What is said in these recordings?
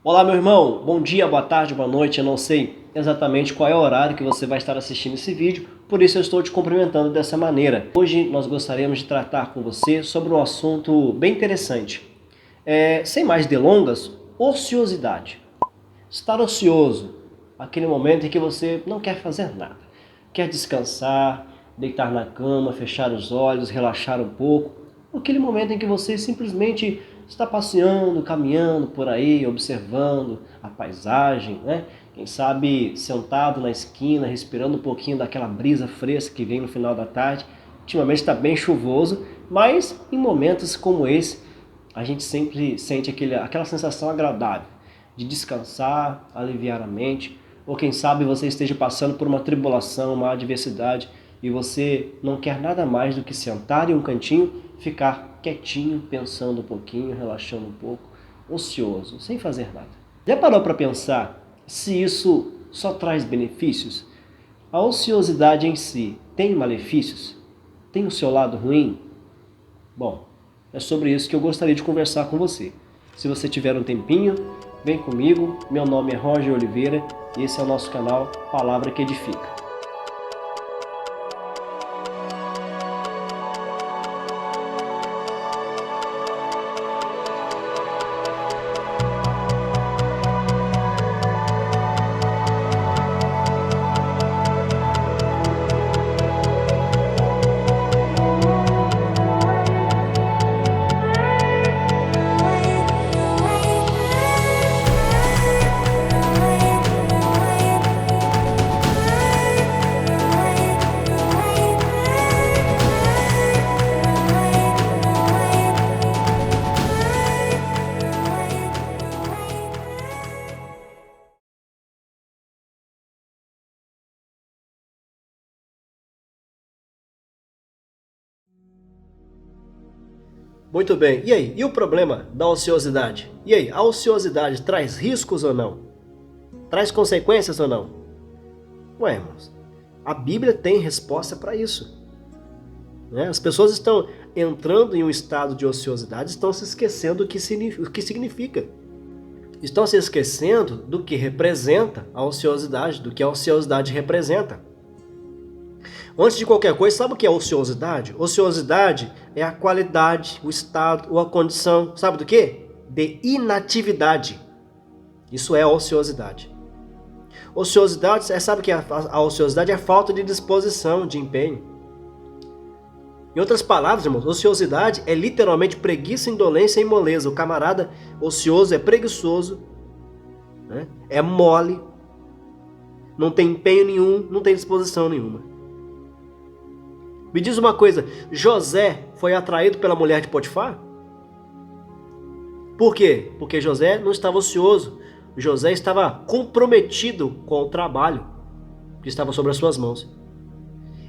Olá, meu irmão. Bom dia, boa tarde, boa noite. Eu não sei exatamente qual é o horário que você vai estar assistindo esse vídeo, por isso eu estou te cumprimentando dessa maneira. Hoje nós gostaríamos de tratar com você sobre um assunto bem interessante. Sem mais delongas, ociosidade. Estar ocioso, aquele momento em que você não quer fazer nada. Quer descansar, deitar na cama, fechar os olhos, relaxar um pouco. Aquele momento em que você simplesmente está passeando, caminhando por aí, observando a paisagem, né? Quem sabe sentado na esquina, respirando um pouquinho daquela brisa fresca que vem no final da tarde. Ultimamente está bem chuvoso, mas em momentos como esse, a gente sempre sente aquela sensação agradável de descansar, aliviar a mente, ou quem sabe você esteja passando por uma tribulação, uma adversidade, e você não quer nada mais do que sentar em um cantinho, ficar quietinho, pensando um pouquinho, relaxando um pouco, ocioso, sem fazer nada. Já parou para pensar se isso só traz benefícios? A ociosidade em si tem malefícios? Tem o seu lado ruim? Bom, é sobre isso que eu gostaria de conversar com você. Se você tiver um tempinho, vem comigo. Meu nome é Roger Oliveira e esse é o nosso canal Palavra que Edifica. Muito bem. E aí? E o problema da ociosidade? E aí? A ociosidade traz riscos ou não? Traz consequências ou não? Ué, irmãos, a Bíblia tem resposta para isso, né? As pessoas estão entrando em um estado de ociosidade, estão se esquecendo o que significa. Estão se esquecendo do que representa a ociosidade, do que a ociosidade representa. Antes de qualquer coisa, sabe o que é ociosidade? Ociosidade é a qualidade, o estado ou a condição, sabe do quê? De inatividade. Isso é ociosidade. Ociosidade, sabe o que é a ociosidade? É a falta de disposição, de empenho. Em outras palavras, irmãos, ociosidade é literalmente preguiça, indolência e moleza. O camarada ocioso é preguiçoso, né? É mole, não tem empenho nenhum, não tem disposição nenhuma. Me diz uma coisa, José foi atraído pela mulher de Potifar? Por quê? Porque José não estava ocioso. José estava comprometido com o trabalho que estava sobre as suas mãos.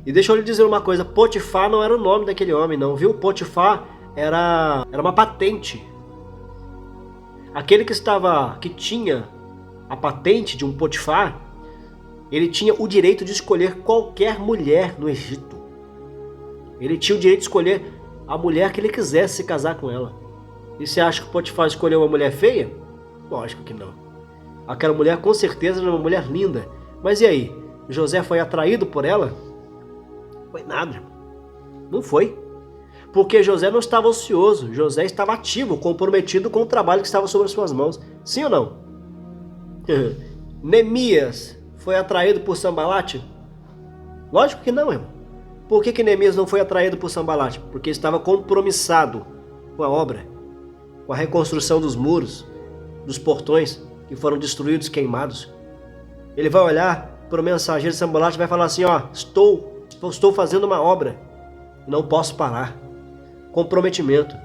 E deixa eu lhe dizer uma coisa, Potifar não era o nome daquele homem não, viu? Potifar era uma patente. Aquele que tinha a patente de um Potifar, ele tinha o direito de escolher qualquer mulher no Egito. Ele tinha o direito de escolher a mulher que ele quisesse se casar com ela. E você acha que Potifar escolheu uma mulher feia? Lógico que não. Aquela mulher com certeza era uma mulher linda. Mas e aí? José foi atraído por ela? Foi nada. Não foi. Porque José não estava ocioso. José estava ativo, comprometido com o trabalho que estava sobre as suas mãos. Sim ou não? Neemias foi atraído por Sambalate? Lógico que não, irmão. Por que Neemias não foi atraído por Sambalate? Porque estava compromissado com a obra, com a reconstrução dos muros, dos portões que foram destruídos, queimados. Ele vai olhar para o mensageiro de Sambalate e vai falar assim, ó, estou fazendo uma obra, não posso parar. Comprometimento,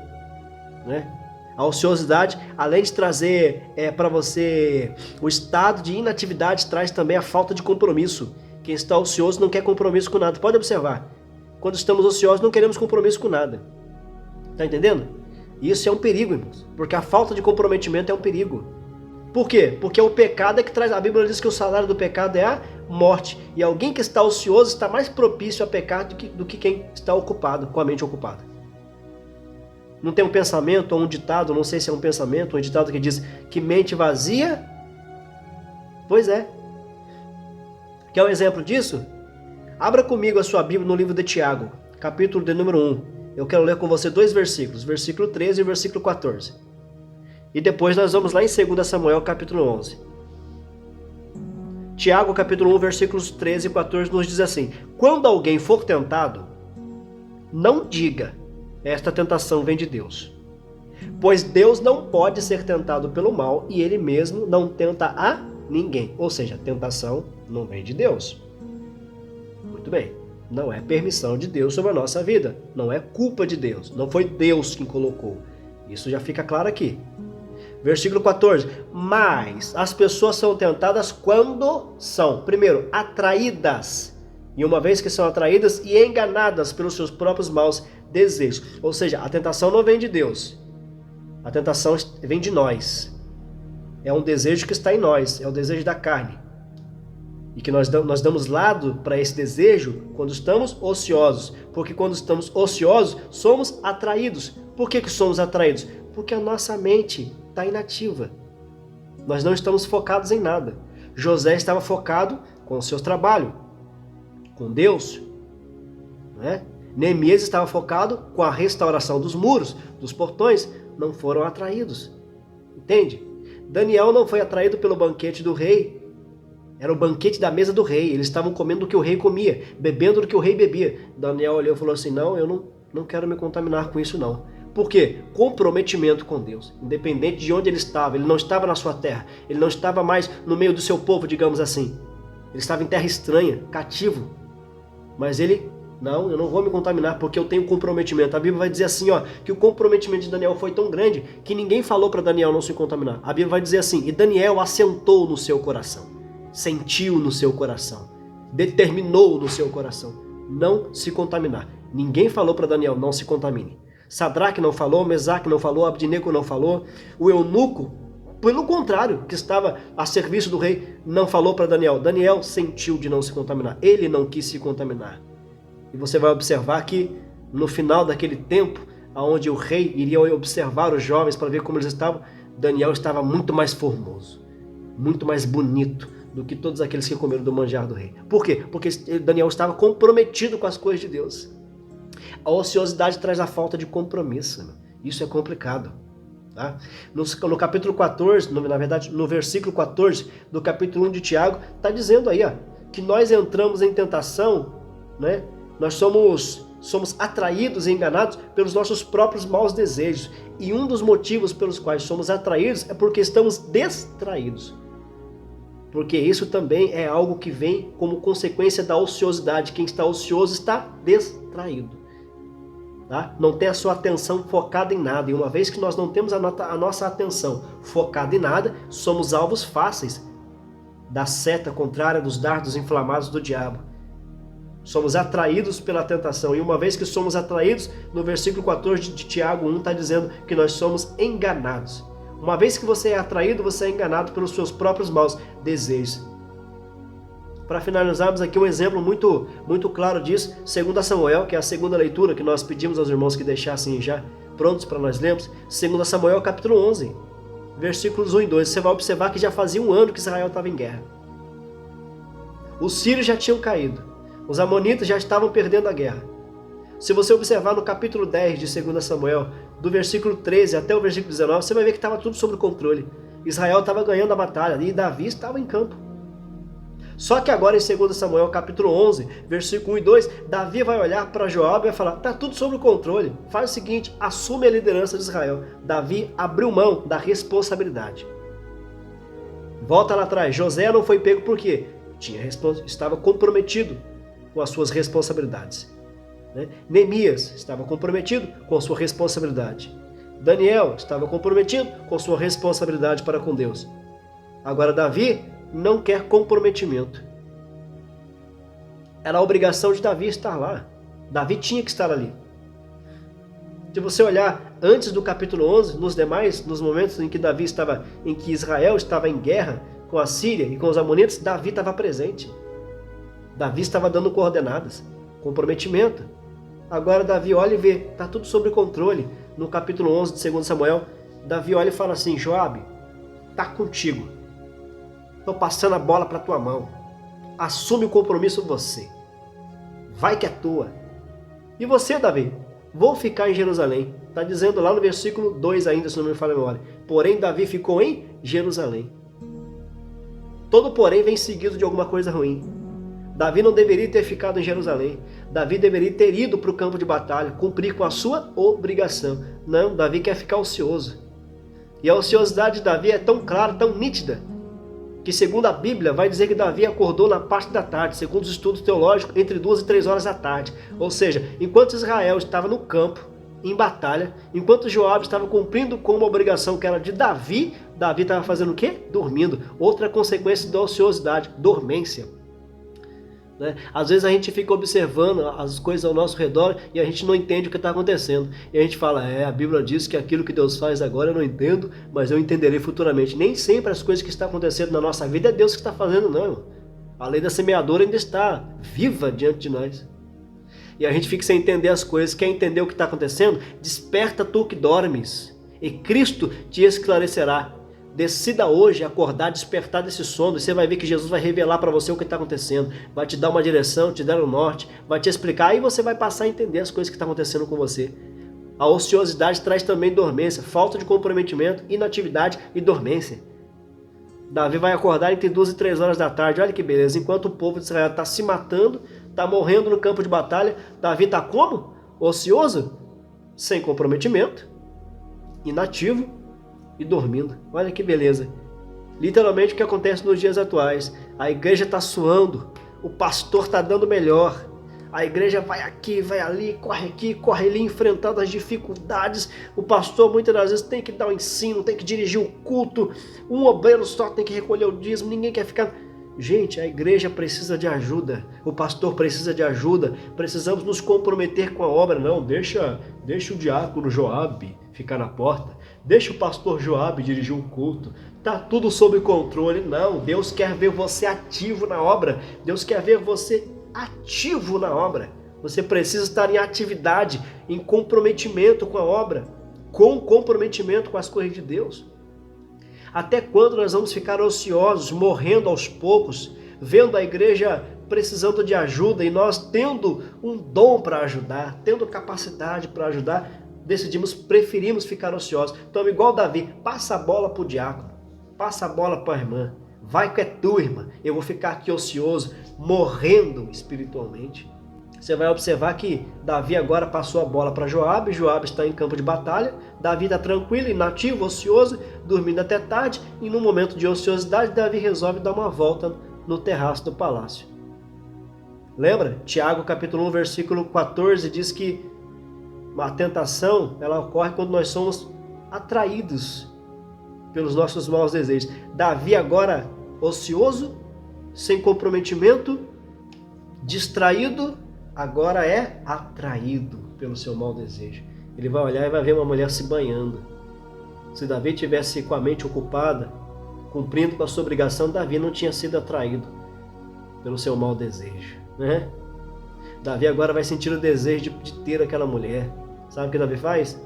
né? A ociosidade, além de trazer para você o estado de inatividade, traz também a falta de compromisso. Quem está ocioso não quer compromisso com nada. Pode observar. Quando estamos ociosos, não queremos compromisso com nada. Tá entendendo? Isso é um perigo, irmãos. Porque a falta de comprometimento é um perigo. Por quê? Porque o pecado é que traz... A Bíblia diz que o salário do pecado é a morte. E alguém que está ocioso está mais propício a pecar do que quem está ocupado, com a mente ocupada. Não tem um pensamento ou um ditado, não sei se é um pensamento ou um ditado que diz que mente vazia? Pois é. Quer um exemplo disso? Abra comigo a sua Bíblia no livro de Tiago, capítulo de número 1. Eu quero ler com você 2 versículos, versículo 13 e versículo 14. E depois nós vamos lá em 2 Samuel, capítulo 11. Tiago, capítulo 1, versículos 13 e 14 nos diz assim: quando alguém for tentado, não diga, esta tentação vem de Deus. Pois Deus não pode ser tentado pelo mal e ele mesmo não tenta a ninguém. Ou seja, a tentação não vem de Deus. Muito bem. Não é permissão de Deus sobre a nossa vida. Não é culpa de Deus. Não foi Deus quem colocou. Isso já fica claro aqui. Versículo 14. Mas as pessoas são tentadas quando são, primeiro, atraídas. E uma vez que são atraídas e enganadas pelos seus próprios maus desejos. Ou seja, a tentação não vem de Deus. A tentação vem de nós. É um desejo que está em nós. É o desejo da carne. E que nós damos lado para esse desejo quando estamos ociosos. Porque quando estamos ociosos, somos atraídos. Por que somos atraídos? Porque a nossa mente está inativa. Nós não estamos focados em nada. José estava focado com o seu trabalho, com Deus. Né? Neemias estava focado com a restauração dos muros, dos portões. Não foram atraídos. Entende? Daniel não foi atraído pelo banquete do rei. Era o banquete da mesa do rei. Eles estavam comendo o que o rei comia, bebendo o que o rei bebia. Daniel olhou e falou assim: não, eu não quero me contaminar com isso não. Por quê? Comprometimento com Deus. Independente de onde ele não estava na sua terra. Ele não estava mais no meio do seu povo, digamos assim. Ele estava em terra estranha, cativo. Mas ele, não, eu não vou me contaminar porque eu tenho comprometimento. A Bíblia vai dizer assim, ó, que o comprometimento de Daniel foi tão grande que ninguém falou para Daniel não se contaminar. A Bíblia vai dizer assim: e Daniel assentou no seu coração, sentiu no seu coração, determinou no seu coração não se contaminar. Ninguém falou para Daniel: não se contamine. Sadraque não falou, Mesaque não falou, Abdinego não falou, o eunuco, pelo contrário, que estava a serviço do rei, não falou para Daniel. Daniel sentiu de não se contaminar, ele não quis se contaminar. E você vai observar que no final daquele tempo, onde o rei iria observar os jovens para ver como eles estavam, Daniel estava muito mais formoso, muito mais bonito do que todos aqueles que comeram do manjar do rei. Por quê? Porque Daniel estava comprometido com as coisas de Deus. A ociosidade traz a falta de compromisso. Isso é complicado. Tá? No capítulo 14, na verdade, no versículo 14 do capítulo 1 de Tiago, está dizendo aí, ó, que nós entramos em tentação, né? Nós somos atraídos e enganados pelos nossos próprios maus desejos. E um dos motivos pelos quais somos atraídos é porque estamos distraídos. Porque isso também é algo que vem como consequência da ociosidade. Quem está ocioso está distraído. Tá? Não tem a sua atenção focada em nada. E uma vez que nós não temos a nossa atenção focada em nada, somos alvos fáceis da seta contrária, dos dardos inflamados do diabo. Somos atraídos pela tentação. E uma vez que somos atraídos, no versículo 14 de Tiago 1 está dizendo que nós somos enganados. Uma vez que você é atraído, você é enganado pelos seus próprios maus desejos. Para finalizarmos aqui um exemplo muito, muito claro disso, 2 Samuel, que é a segunda leitura que nós pedimos aos irmãos que deixassem já prontos para nós lermos. 2 Samuel capítulo 11, versículos 1 e 2. Você vai observar que já fazia um ano que Israel estava em guerra. Os sírios já tinham caído. Os amonitas já estavam perdendo a guerra. Se você observar no capítulo 10 de 2 Samuel, do versículo 13 até o versículo 19, você vai ver que estava tudo sob controle. Israel estava ganhando a batalha e Davi estava em campo. Só que agora em 2 Samuel capítulo 11, versículo 1 e 2, Davi vai olhar para Joabe e vai falar: está tudo sob controle, faz o seguinte, assume a liderança de Israel. Davi abriu mão da responsabilidade. Volta lá atrás, José não foi pego por quê? Estava comprometido com as suas responsabilidades. Né? Neemias estava comprometido com a sua responsabilidade. Daniel estava comprometido com a sua responsabilidade para com Deus. Agora Davi não quer comprometimento. Era a obrigação de Davi estar lá. Davi tinha que estar ali. Se você olhar antes do capítulo 11, nos momentos em que Israel estava em guerra com a Síria e com os amonitas, Davi estava presente. Davi estava dando coordenadas, comprometimento. Agora Davi olha e vê, está tudo sob controle. no capítulo 11 de 2 Samuel, Davi olha e fala assim: Joabe, tá contigo. Estou passando a bola para tua mão. Assume o compromisso você. Vai que é tua. E você, Davi? Vou ficar em Jerusalém. Está dizendo lá no versículo 2 ainda, se não me falha a memória. Porém, Davi ficou em Jerusalém. Todo porém vem seguido de alguma coisa ruim. Davi não deveria ter ficado em Jerusalém. Davi deveria ter ido para o campo de batalha, cumprir com a sua obrigação. Não, Davi quer ficar ocioso. E a ociosidade de Davi é tão clara, tão nítida, que segundo a Bíblia vai dizer que Davi acordou na parte da tarde, segundo os estudos teológicos, entre 2 e 3 horas da tarde. Ou seja, enquanto Israel estava no campo, em batalha, enquanto Joabe estava cumprindo com uma obrigação que era de Davi, Davi estava fazendo o quê? Dormindo. Outra consequência da ociosidade, dormência. Né? Às vezes a gente fica observando as coisas ao nosso redor e a gente não entende o que está acontecendo. E a gente fala, a Bíblia diz que aquilo que Deus faz agora eu não entendo, mas eu entenderei futuramente. Nem sempre as coisas que estão acontecendo na nossa vida é Deus que está fazendo, não, irmão. A lei da semeadora ainda está viva diante de nós. E a gente fica sem entender as coisas. Quer entender o que está acontecendo? Desperta tu que dormes, e Cristo te esclarecerá. Decida hoje acordar, despertar desse sono, e você vai ver que Jesus vai revelar para você o que está acontecendo, vai te dar uma direção, te dar um norte, vai te explicar, aí você vai passar a entender as coisas que estão acontecendo com você. A ociosidade traz também dormência, falta de comprometimento, inatividade e dormência. Davi vai acordar entre 2 e 3 horas da tarde, olha que beleza, enquanto o povo de Israel está se matando, está morrendo no campo de batalha, Davi está como? Ocioso, sem comprometimento, inativo e dormindo. Olha que beleza. Literalmente o que acontece nos dias atuais. A igreja está suando, o pastor está dando melhor, a igreja vai aqui, vai ali, corre ali, enfrentando as dificuldades. O pastor muitas das vezes tem que dar o ensino, tem que dirigir o culto, um obreiro só tem que recolher o dízimo, ninguém quer ficar... Gente, a igreja precisa de ajuda, o pastor precisa de ajuda, precisamos nos comprometer com a obra. Não, deixa o diácono Joabe ficar na porta, deixa o pastor Joabe dirigir um culto, tá tudo sob controle. Não, Deus quer ver você ativo na obra, Deus quer ver você ativo na obra. Você precisa estar em atividade, em comprometimento com a obra, com comprometimento com as coisas de Deus. Até quando nós vamos ficar ociosos, morrendo aos poucos, vendo a igreja precisando de ajuda e nós tendo um dom para ajudar, tendo capacidade para ajudar, preferimos ficar ociosos. Então, igual Davi, passa a bola para o diácono, passa a bola para a irmã, vai que é tua, irmã, eu vou ficar aqui ocioso, morrendo espiritualmente. Você vai observar que Davi agora passou a bola para Joabe, Joabe está em campo de batalha, Davi está tranquilo, inativo, ocioso, dormindo até tarde, e num momento de ociosidade, Davi resolve dar uma volta no terraço do palácio. Lembra? Tiago capítulo 1, versículo 14 diz que a tentação ela ocorre quando nós somos atraídos pelos nossos maus desejos. Davi agora ocioso, sem comprometimento, distraído, agora é atraído pelo seu mau desejo. Ele vai olhar e vai ver uma mulher se banhando. Se Davi tivesse com a mente ocupada, cumprindo com a sua obrigação, Davi não tinha sido atraído pelo seu mau desejo, né? Davi agora vai sentir o desejo de ter aquela mulher. Sabe o que Davi faz?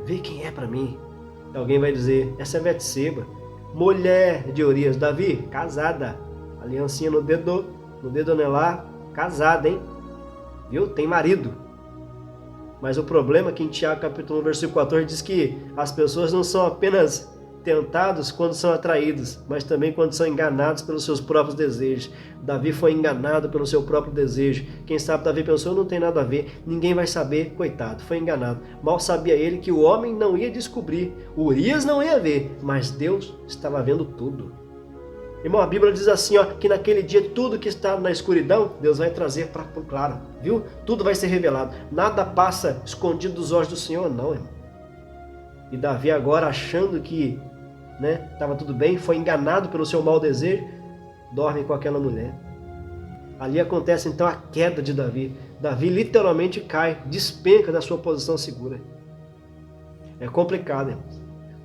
Vê quem é para mim. Alguém vai dizer, essa é Betseba, mulher de Urias. Davi, casada, aliancinha no dedo anelar, casada, hein? Viu? Tem marido. Mas o problema é que em Tiago capítulo 1, versículo 14 diz que as pessoas não são apenas tentados quando são atraídos, mas também quando são enganados pelos seus próprios desejos. Davi foi enganado pelo seu próprio desejo. Quem sabe Davi pensou, não tem nada a ver, ninguém vai saber, coitado, foi enganado. Mal sabia ele que o homem não ia descobrir, Urias não ia ver, mas Deus estava vendo tudo. Irmão, a Bíblia diz assim, que naquele dia tudo que está na escuridão, Deus vai trazer para o claro, viu? Tudo vai ser revelado. Nada passa escondido dos olhos do Senhor, não, irmão. E Davi agora achando que estava tudo bem, foi enganado pelo seu mau desejo, dorme com aquela mulher. Ali acontece então a queda de Davi. Davi literalmente cai, despenca da sua posição segura. É complicado, irmão.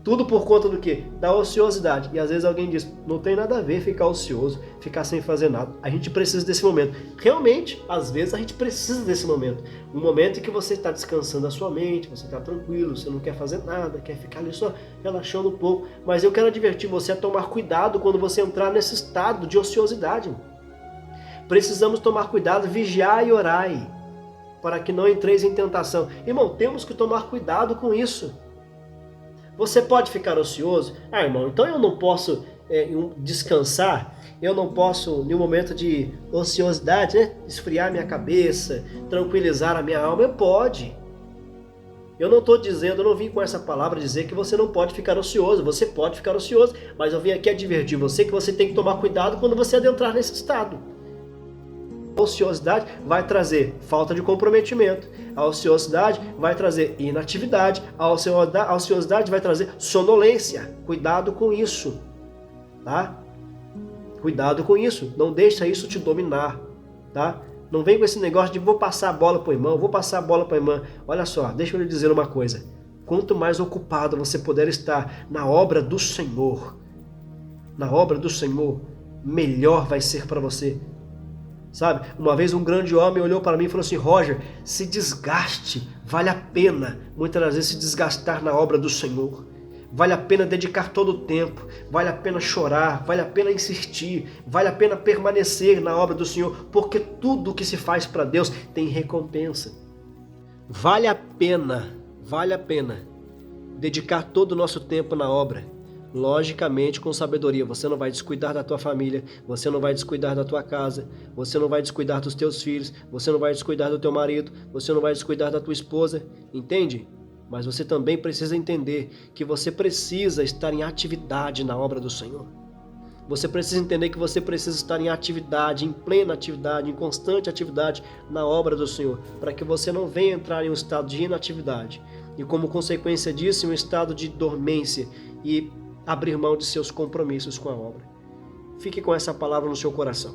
Tudo por conta do quê? Da ociosidade. E às vezes alguém diz, não tem nada a ver ficar ocioso, ficar sem fazer nada. A gente precisa desse momento. Realmente, às vezes a gente precisa desse momento. Um momento em que você está descansando a sua mente, você está tranquilo, você não quer fazer nada, quer ficar ali só relaxando um pouco. Mas eu quero advertir você a tomar cuidado quando você entrar nesse estado de ociosidade. Precisamos tomar cuidado, vigiar e orai, para que não entreis em tentação. Irmão, temos que tomar cuidado com isso. Você pode ficar ocioso? Irmão, então eu não posso descansar? Eu não posso, em um momento de ociosidade, esfriar minha cabeça, tranquilizar a minha alma? Pode. Eu não estou dizendo, eu não vim com essa palavra dizer que você não pode ficar ocioso. Você pode ficar ocioso, mas eu vim aqui advertir você que você tem que tomar cuidado quando você adentrar nesse estado. A ociosidade vai trazer falta de comprometimento. A ociosidade vai trazer inatividade. A ociosidade vai trazer sonolência. Cuidado com isso, tá? Cuidado com isso. Não deixa isso te dominar, tá? Não vem com esse negócio de vou passar a bola para o irmão, vou passar a bola para a irmã. Olha só, deixa eu lhe dizer uma coisa. Quanto mais ocupado você puder estar na obra do Senhor, melhor vai ser para você. Sabe, uma vez um grande homem olhou para mim e falou assim, Roger, se desgaste, vale a pena muitas das vezes se desgastar na obra do Senhor. Vale a pena dedicar todo o tempo, vale a pena chorar, vale a pena insistir, vale a pena permanecer na obra do Senhor, porque tudo que se faz para Deus tem recompensa. Vale a pena dedicar todo o nosso tempo na obra. Logicamente, com sabedoria, você não vai descuidar da tua família, você não vai descuidar da tua casa, você não vai descuidar dos teus filhos, você não vai descuidar do teu marido, você não vai descuidar da tua esposa, entende? Mas você também precisa entender que você precisa estar em atividade na obra do Senhor. Você precisa entender que você precisa estar em atividade, em plena atividade, em constante atividade na obra do Senhor, para que você não venha entrar em um estado de inatividade e, como consequência disso, em um estado de dormência e abrir mão de seus compromissos com a obra. Fique com essa palavra no seu coração.